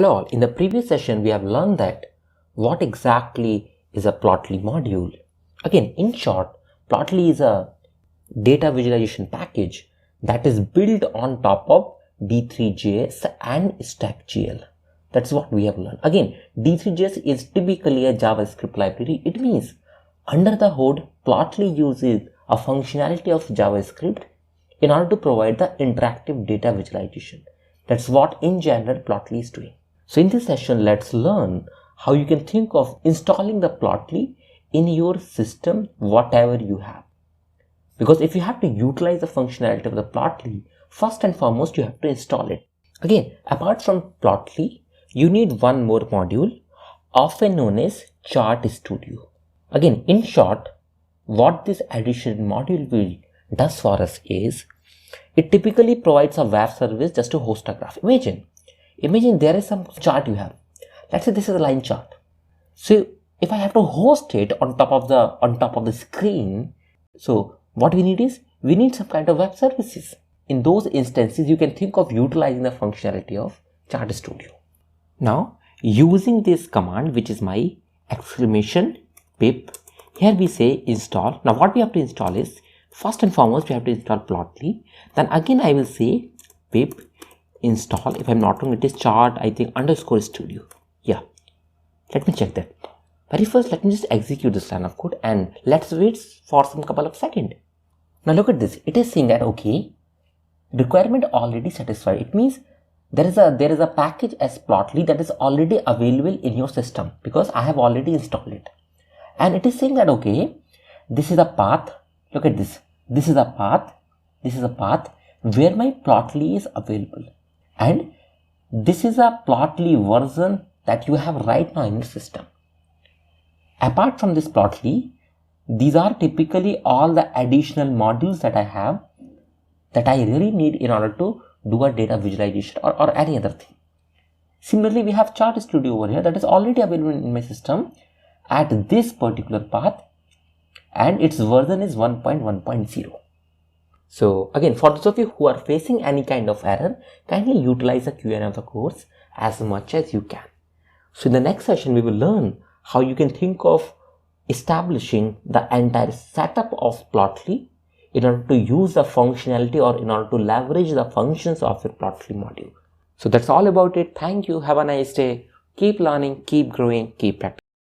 Hello all, in the previous session we have learned that what exactly is a Plotly module. Again, in short, Plotly is a data visualization package that is built on top of D3.js and StackGL. That's what we have learned. Again, D3.js is typically a JavaScript library. It means under the hood, Plotly uses a functionality of JavaScript in order to provide the interactive data visualization. That's what in general Plotly is doing. So in this session, let's learn how you can think of installing the Plotly in your system, whatever you have. Because if you have to utilize the functionality of the Plotly, first and foremost, you have to install it. Again, apart from Plotly, you need one more module, often known as Chart Studio. Again, in short, what this additional module does for us is, it typically provides a web service just to host a graph. Imagine there is some chart you have. Let's say this is a line chart. So if I have to host it on top of the screen, so what we need is we need some kind of web services. In those instances, you can think of utilizing the functionality of Chart Studio. Now, using this command, which is my exclamation pip, here we say install. Now what we have to install is, first and foremost, we have to install Plotly. Then again, I will say pip install. If I'm not wrong, it is chart, I think, underscore studio. Yeah, let me check that. Very first, let me just execute this line of code and let's wait for some couple of seconds. Now look at this. It is saying that, okay, requirement already satisfied. It means there is a package as Plotly that is already available in your system because I have already installed it. And it is saying that, okay, this is a path. Look at this. This is a path. This is a path where my Plotly is available. And this is a Plotly version that you have right now in your system. Apart from this Plotly, these are typically all the additional modules that I have that I really need in order to do a data visualization or any other thing. Similarly, we have Chart Studio over here that is already available in my system at this particular path, and its version is 1.1.0. So again, for those of you who are facing any kind of error, kindly utilize the Q&A of the course as much as you can. So in the next session, we will learn how you can think of establishing the entire setup of Plotly in order to use the functionality or in order to leverage the functions of your Plotly module. So that's all about it. Thank you. Have a nice day. Keep learning, keep growing, keep practicing.